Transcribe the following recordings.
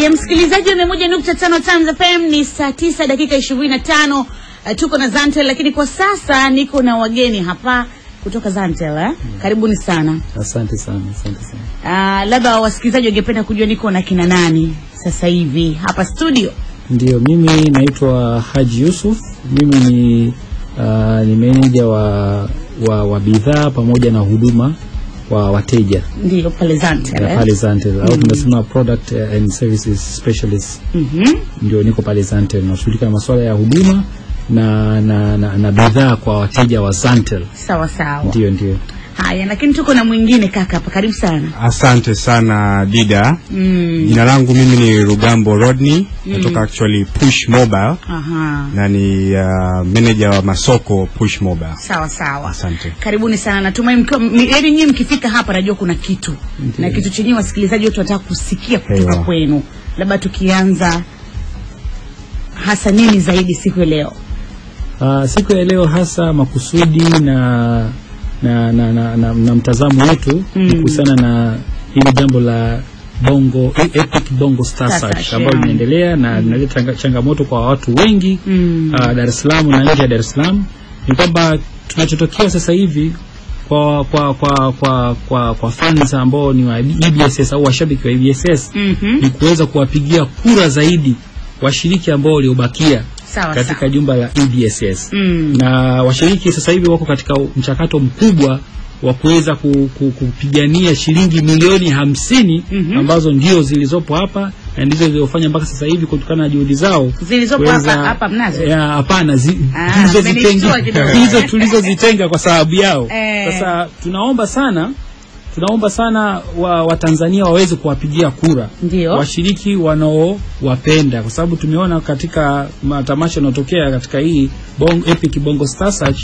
Haya msikilizaji wa 101.5 Times FM, ni saa 9 dakika 25. Tuko na Zantel, lakini kwa sasa niko na wageni hapa kutoka Zantel. Karibuni sana. Asante sana, asante sana. Labda wasikilizaji wangependa kujua niko na kina nani sasa hivi hapa studio. Ndio, mimi naitwa Haji Yusuf. Mimi ni manager wa bidhaa pamoja na huduma wa wateja. Ndio pale Zantel. Pale Zantel. Au tunasema product and services specialist. Ndio niko pale Zantel, nashughulika na masuala ya huduma na bidhaa kwa wateja wa Zantel. Sawa sawa. Ndio. Haya, lakini tuko na mwingine kaka hapa. Karibu sana. Asante sana Dida. Jina langu mimi ni Rugambo Rodney, natoka actually Push Mobile. Na ni manager wa masoko Push Mobile. Sawa sawa. Asante. Karibuni sana. Natumai yaani nyinyi mkifika hapa najua kuna kitu. Na kitu chenyewe wasikilizaji wote wanataka kusikia kutoka kwenu. Labda tukianza hasa nini zaidi siku ya leo? Siku ya leo hasa makusudi na mtazamo wetu kuhusiana na hili jambo la Bongo Epic Bongo Star Search ambalo linaendelea na linaleta changamoto kwa watu wengi Dar es Salaam na nje ya Dar es Salaam. Ni kwamba tunachotokea sasa hivi kwa fans ambao ni wa EBSS au washabiki wa EBSS ni kuweza kuwapigia kura zaidi washiriki ambao waliobakia katika jumba la EBSS. Na washiriki sasa hivi wako katika mchakato mkubwa wa kuweza kupigania shilingi milioni 50 ambazo ndio zilizopo hapa na ndizo zilizofanya mpaka sasa hivi kutokana na juhudi zao. Zilizopo hapa mnazo? Hapana, hizo tulizozitenga kwa sababu yao. Sasa tunaomba sana Watanzania waweze kuwapigia kura washiriki wanaowapenda, kwa sababu tumeona katika matamasha yanayotokea katika hii Epic Bongo Star Search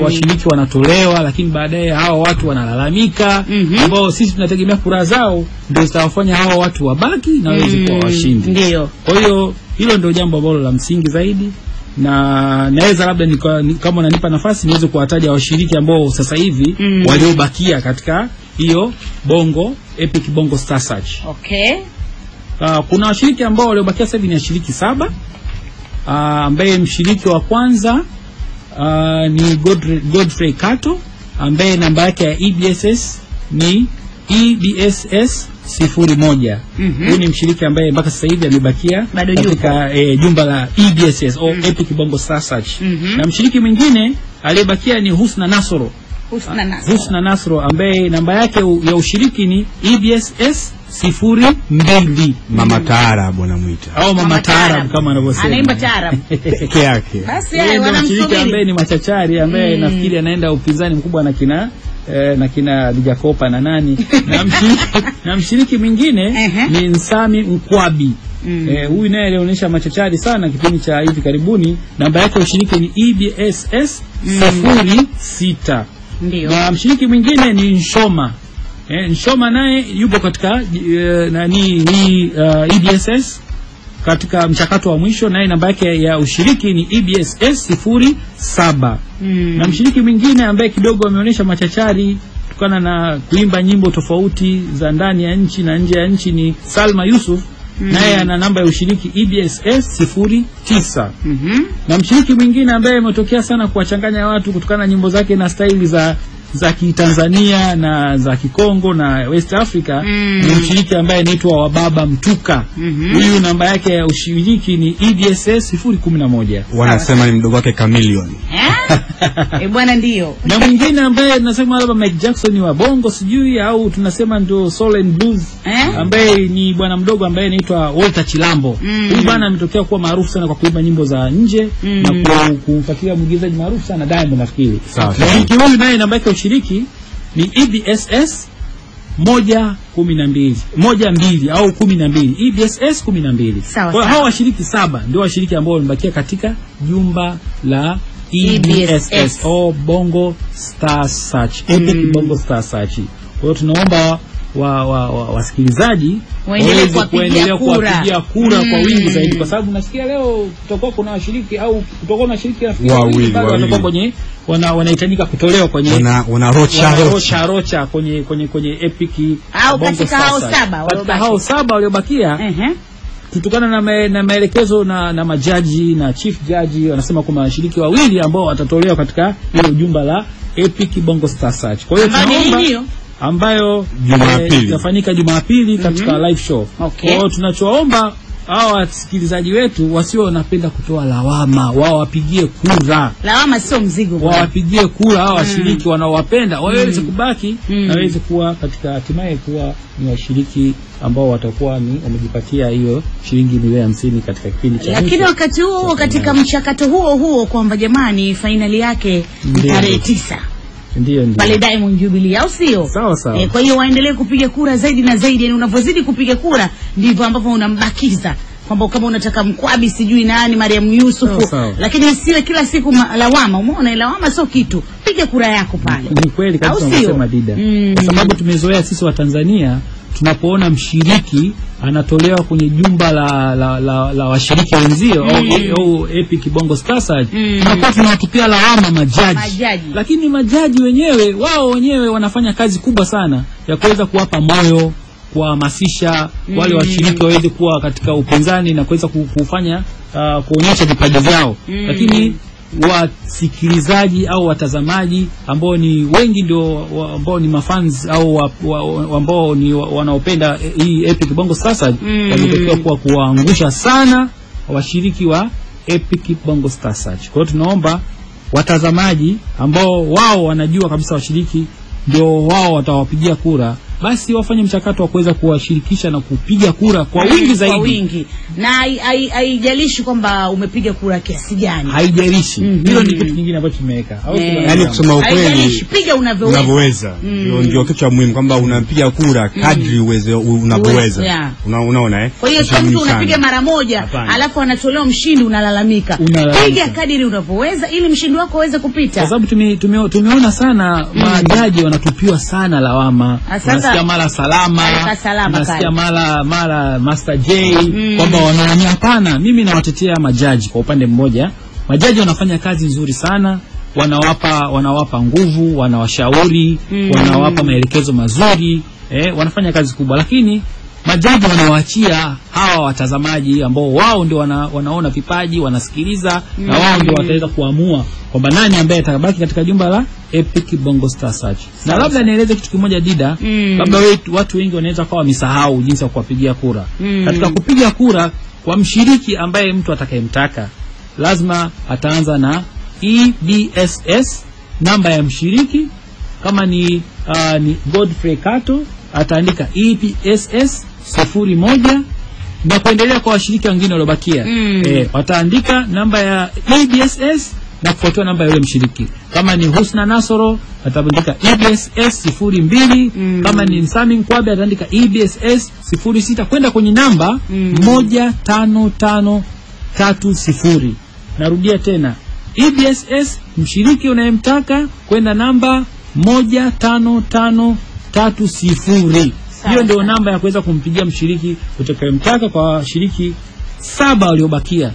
washiriki wanatolewa, lakini baadaye hao watu wanalalamika, ambao sisi tunategemea kura zao ndio zitawafanya hao watu wabaki na waweze kuwa washindi. Ndio. Kwa hiyo hilo ndio jambo ambalo la msingi zaidi, na naweza labda kama unanipa nafasi niweze kuwataja washiriki ambao sasa hivi waliobakia katika hiyo Epic Bongo Star Search. Okay. Kuna washiriki ambao waliobakia sasa hivi ni washiriki 7. Ambaye mshiriki wa kwanza ni Godfrey Kato, ambaye namba yake ya EBSS ni EBSS 01. Huyu ni mshiriki ambaye mpaka sasa hivi amebakia katika jumba la EBSS au Epic Bongo Star Search. Na mshiriki mwingine aliyebakia ni Husna Nasro ambaye namba yake ya ushiriki ni EBSS 02. Mama Taarab wanamuita au Mama Taarab kama anavyosema. Anaimba taarab peke yake. Basi wanamsubiri ambaye ni machachari, ambaye nafikiri anaenda upinzani mkubwa na kina Dijakopa na nani. Na mshiriki mwingine ni Nsami Nkwabi. Huyu naye alionyesha machachari sana kipindi cha hivi karibuni. Namba yake ya ushiriki ni EBSS 06. Ndio. Na mshiriki mwingine ni Nshoma. Nshoma naye yupo katika EBSS katika mchakato wa mwisho, naye namba yake ya ushiriki ni EBSS 07. Na mshiriki mwingine ambaye kidogo ameonyesha machachari kutokana na kuimba nyimbo tofauti za ndani ya nchi na nje ya nchi ni Salma Yusuf. Naye ana namba ya ushiriki EBSS 09. Na mshiriki mwingine ambaye ametokea sana kuwachanganya watu kutokana na nyimbo zake na staili za Kitanzania na za Kikongo na West Africa ni mshiriki ambaye anaitwa Wababa Mtuka. Huyu namba yake ya ushiriki ni EBSS 011. Wanasema ni mdogo wake Chameleon. Bwana ndio. Na mwingine ambaye tunasema labda Mike Jackson wa Bongo sijui au tunasema ndio Soul and Blues, ambaye ni bwana mdogo ambaye anaitwa Walter Chilambo. Huyu bwana ametokea kuwa maarufu sana kwa kuimba nyimbo za nje na kumfuatilia mwigizaji maarufu sana Diamond nafikiri. Na huyu naye namba yake ya ushiriki ni EBSS 12 au 12, EBSS 12. Kwa hiyo hao washiriki 7 ndio washiriki ambao wamebakia katika jumba la EBSS au Bongo Star Search, Epic Bongo Star Search. Kwa hiyo tunaomba wasikilizaji waweze kuendelea kupigia kura kwa wingi zaidi, kwa sababu nasikia leo kutakuwa kuna washiriki au kutakuwa na washiriki wawili watakuwa kwenye wanahitajika kutolewa kwenye rocha kwenye Epic au katika hao 7 waliobakia. kutokana na maelekezo na majaji na chief judge wanasema kwamba washiriki wawili ambao watatolewa katika hilo jumba la Epic Bongo Star Search. Kwa hiyo tunaomba ambayo itafanyika Jumapili katika live show. Kwa hiyo tunachoomba hao wasikilizaji wetu wasio wanapenda kutoa lawama, wao wapigie kura. Lawama sio mzigo. Wao wapigie kura hao washiriki wanaowapenda waweze kubaki na waweze kuwa katika hatimaye kuwa ni washiriki ambao watakuwa ni wamejipatia hiyo shilingi milioni 50 katika kipindi cha. Lakini wakati huo katika mchakato huo kwamba jamani finali yake tarehe 9. Ndio. Pale Diamond Jubilee au sio? Sawa. Kwa hiyo waendelee kupiga kura zaidi na zaidi, yani unavyozidi kupiga kura ndivyo ambavyo unambakiza kwamba kama unataka Mkwabi sijui nani Mariam Yusufu, lakini isiwe kila siku lawama. Umeona lawama sio kitu. Piga kura yako pale. Ni kweli kabisa unasema Dida. Kwa sababu tumezoea sisi wa Tanzania tunapoona mshiriki anatolewa kwenye jumba la washiriki wenzio au Epic Bongo Star Search, tunakuwa tunawatupia lawama majaji. Lakini majaji wenyewe wao wenyewe wanafanya kazi kubwa sana ya kuweza kuwapa moyo, kuhamasisha wale washiriki waweze kuwa katika upinzani na kuweza kufanya kuonyesha vipaji vyao. Lakini wasikilizaji au watazamaji ambao ni wengi ndio ambao ni mafans au ambao ni wanaopenda hii Epic Bongo Star Search wametakiwa kuwa kuangusha sana washiriki wa Epic Bongo Star Search. Kwa hiyo tunaomba watazamaji ambao wao wanajua kabisa washiriki ndio wao watawapigia kura, basi wafanye mchakato wa kuweza kuwashirikisha na kupiga kura kwa wingi zaidi. Kwa wingi. Na haijalishi kwamba umepiga kura kiasi gani. Haijalishi. Hilo ni kitu kingine ambacho tumeweka. Yaani kusema ukweli piga unavyoweza. Ndio kitu cha muhimu kwamba unapiga kura kadri unavyoweza. Unaona Kwa hiyo sio mtu unapiga mara moja alafu anatolewa mshindi unalalamika. Piga kadri unavyoweza ili mshindi wako aweze kupita. Kwa sababu tumeona sana majaji wanatupiwa sana lawama. Nasikia mara Salama, nasikia mara Master J kwamba wanaonya. Hapana, mimi nawatetea majaji kwa upande mmoja. Majaji wanafanya kazi nzuri sana, wanawapa nguvu, wanawashauri, wanawapa maelekezo mazuri, wanafanya kazi kubwa. Lakini majaji wanawaachia hawa watazamaji ambao wao ndio wanaona vipaji, wanasikiliza na wao ndio wataweza kuamua kwamba nani ambaye atabaki katika jumba la Epic Bongo Star Search. Na labda nieleze kitu kimoja Dida, labda watu wengi wanaweza kuwa wamesahau jinsi ya kuwapigia kura. Katika kupiga kura kwa mshiriki ambaye mtu atakayemtaka, lazima ataanza na EBSS namba ya mshiriki. Kama ni Godfrey Kato ataandika EBSS 01 na kuendelea kwa washiriki wengine waliobakia. Wataandika namba ya EBSS na kufuatia namba ya yule mshiriki. Kama ni Husna Nasoro ataandika EBSS 02, kama ni Nsami Mkwabe ataandika EBSS 06 kwenda kwenye namba 15530. Narudia tena, EBSS mshiriki unayemtaka kwenda namba 15530. Hiyo ndio namba ya kuweza kumpigia mshiriki utakayemtaka kwa washiriki 7 waliobakia.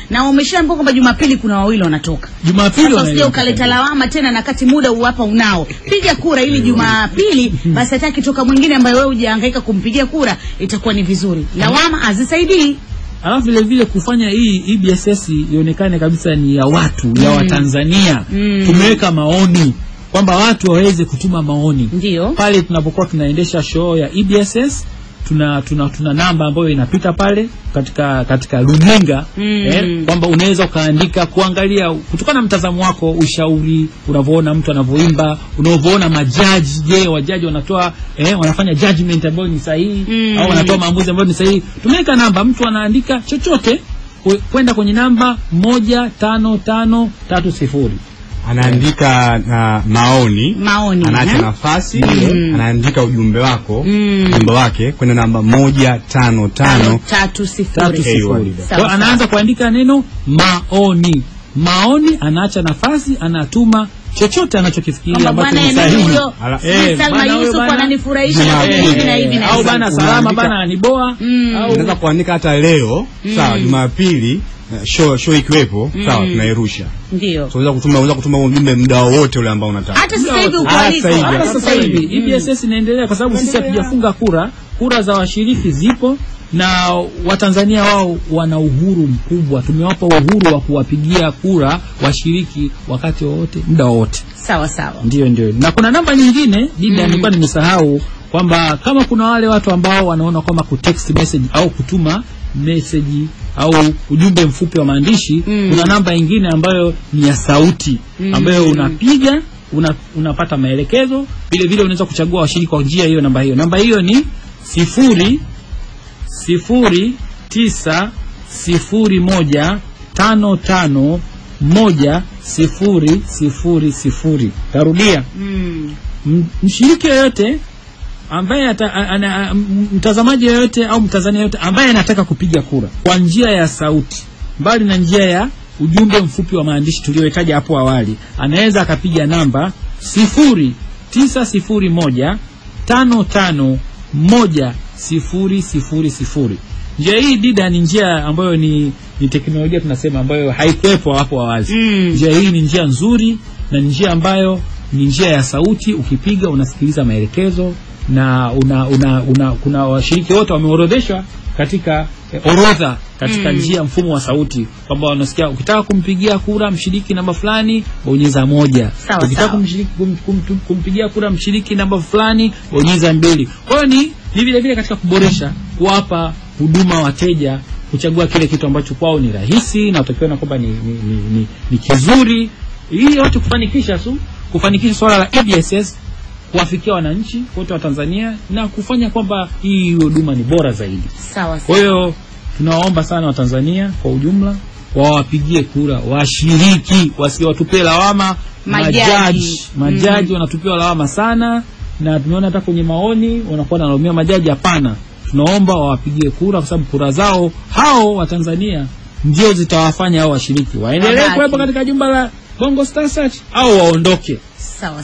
Na umeshaambiwa kwamba Jumapili kuna wawili wanatoka. Jumapili sasa ukaleta lawama tena na kati muda uwapa unao. Piga kura ili Jumapili basi hataki toka mwingine ambaye wewe hujahangaika kumpigia kura, itakuwa ni vizuri. Lawama hazisaidii. Alafu vile vile kufanya hii EBSS ionekane kabisa ni ya watu, ya Watanzania. Tumeweka maoni kwamba watu waweze kutuma maoni. Ndiyo. Pale tunapokuwa tunaendesha show ya EBSS tuna namba ambayo inapita pale katika runinga, kwamba unaweza ukaandika kuangalia kutokana na mtazamo wako, ushauri, unavyoona mtu anavyoimba, unavyoona majaji, je wajaji wanatoa wanafanya judgment ambayo ni sahihi au wanatoa maamuzi ambayo ni sahihi. Tumeweka namba, mtu anaandika chochote kwenda kwenye namba 15530. Anaandika na maoni, anaacha nafasi, anaandika ujumbe wake kwenda namba 15530. Kwa anaanza kuandika neno maoni, anaacha nafasi, anatuma chochote anachokifikiria ambacho ni sahihi. Salma Yusuf ananifurahisha hivi na au bana Salama bana aniboa, au unaweza kuandika hata leo sawa, Jumapili show ikiwepo sawa, tunairusha. Ndio. So unaweza kutuma ujumbe muda wote ule ambao unataka. Hata sasa hivi sasa hivi EBSS inaendelea kwa sababu sisi hatujafunga kura. kura za washiriki zipo, na Watanzania wao wana uhuru mkubwa. Tumewapa uhuru wa kuwapigia kura washiriki wakati wote, muda wote. Sawa sawa. Ndio. Na kuna namba nyingine Dida, nilikuwa nimesahau kwamba kama kuna wale watu ambao wanaona kwamba kutext message au kutuma message au ujumbe mfupi wa maandishi, kuna namba nyingine ambayo ni ya sauti, ambayo unapiga unapata maelekezo. Vile vile unaweza kuchagua washiriki kwa njia hiyo. Namba hiyo ni 00901551000. Tarudia. Mshiriki yoyote ambaye mtazamaji yoyote au mtazania yoyote ambaye anataka kupiga kura kwa njia ya sauti, mbali na njia ya ujumbe mfupi wa maandishi tulioitaja hapo awali, anaweza akapiga namba 0901551000. Njia hii Dida ni njia ambayo ni teknolojia tunasema ambayo haikuwepo hapo awali. Njia hii ni njia nzuri na njia ambayo ni njia ya sauti. Ukipiga unasikiliza maelekezo, na kuna washiriki wote wameorodheshwa katika orodha katika njia mfumo wa sauti, kwamba wanasikia ukitaka kumpigia kura mshiriki namba fulani bonyeza 1, ukitaka kumpigia kura mshiriki namba fulani bonyeza 2. Kwa hiyo ni vile vile katika kuboresha, kuwapa huduma wateja kuchagua kile kitu ambacho kwao ni rahisi na utakiona kwamba ni kizuri. Hii yote kufanikisha swala la ABSS, kuwafikia wananchi wote wa Tanzania na kufanya kwamba hii huduma ni bora zaidi. Sawa. Kwa hiyo tunawaomba sana Watanzania kwa ujumla wawapigie kura washiriki, wasiwatupie lawama majaji wanatupia lawama sana, na tumeona hata kwenye maoni wanakuwa wanalaumia majaji. Hapana, tunaomba wawapigie kura, kwa sababu kura zao hao Watanzania ndio zitawafanya hao washiriki waendelee kuwepo katika jumba la Bongo Star Search au waondoke. Sawa.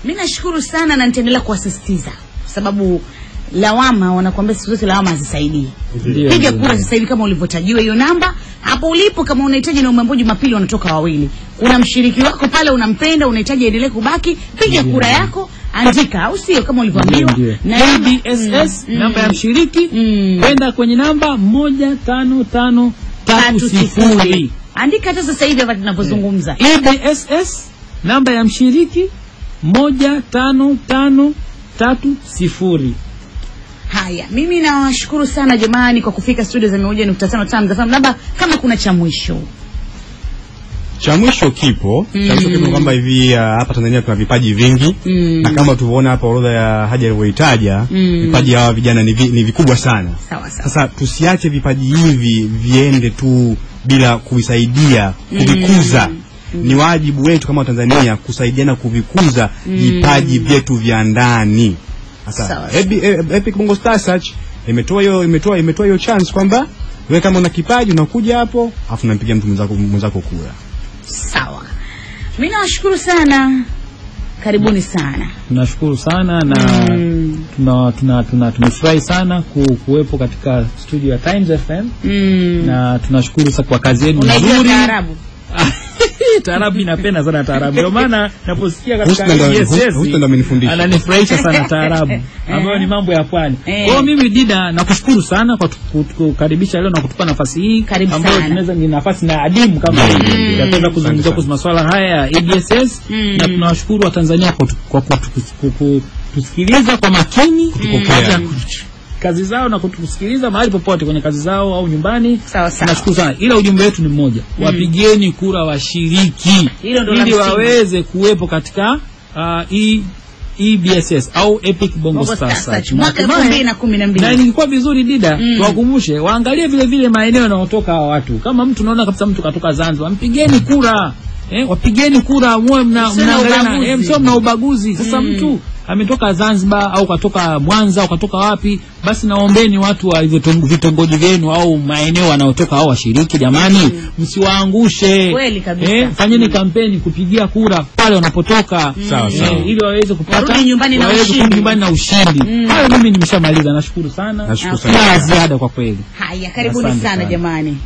Mimi nashukuru sana na nitaendelea kuwasisitiza, sababu lawama wanakuambia siku zote lawama hazisaidii. Piga kura sasa hivi kama ulivyotajiwa hiyo namba hapo ulipo. Kama unahitaji na umeambiwa Jumapili wanatoka wawili, kuna mshiriki wako pale unampenda, unahitaji endelee kubaki, piga kura yako, andika, au sio, kama ulivyoambiwa. Na ABSS namba ya mshiriki kwenda kwenye namba 15530. Andika hata sasa hivi hapa tunapozungumza. ABSS namba ya mshiriki 15530. Haya, mimi nawashukuru sana jamani kwa kufika studio za 101.5 Times FM. Labda kama kuna cha mwisho kipo kwamba hivi hapa Tanzania kuna vipaji vingi, na kama tulivyoona hapa orodha ya Haja alivyoitaja, vipaji hawa vijana ni vikubwa sana. Sasa tusiache vipaji hivi viende tu bila kuvisaidia kuvikuza. Ni wajibu wetu kama Tanzania kusaidiana kuvikuza vipaji vyetu vya ndani. Sasa Epic Bongo Star Search imetoa hiyo chance kwamba wewe kama una kipaji unakuja hapo afu unampigia mtu mwenzako kura. Sawa. Mimi nawashukuru sana. Karibuni sana. Tunashukuru sana na tumefurahi sana kuwepo katika studio ya Times FM. Na tunashukuru sana kwa kazi yenu nzuri. Taarabu inapenda sana taarabu. Ndio maana naposikia katika ananifurahisha sana taarabu ambayo ni mambo ya pwani. Kwa hiyo mimi Dida nakushukuru sana kwa kukaribisha leo na kutupa nafasi hii ambayo tunaweza ni nafasi na adimu kama hii. Tunaweza kuzungumzia kuhusu masuala haya ya ABSS, na tunawashukuru Watanzania kwa kutusikiliza kwa makini, kutupokea kazi zao na kutusikiliza mahali popote kwenye kazi zao au nyumbani. Tunashukuru sana. Ila ujumbe wetu ni mmoja. Wapigieni kura washiriki ili waweze kuwepo katika EBSS au Epic Bongo Star Search mwaka 2012. Na ilikuwa vizuri Dida, tuwakumbushe waangalie vile vile maeneo yanayotoka hawa watu. Kama mtu unaona kabisa mtu katoka Zanzibar, mpigeni kura. Wapigeni kura, muwe mnaangalia, msio mna ubaguzi. Sasa mtu ametoka Zanzibar au katoka Mwanza au katoka wapi, basi naombeni watu wa vitongoji vyenu au maeneo wanaotoka hao washiriki, jamani, msiwaangushe. Kweli kabisa. Fanyeni kampeni kupigia kura pale wanapotoka, ili waweze kupata nyumbani na ushindi. Hayo mimi nimeshamaliza. Nashukuru sana. Nashukuru sana. Ziada kwa kweli. Haya, karibuni sana jamani.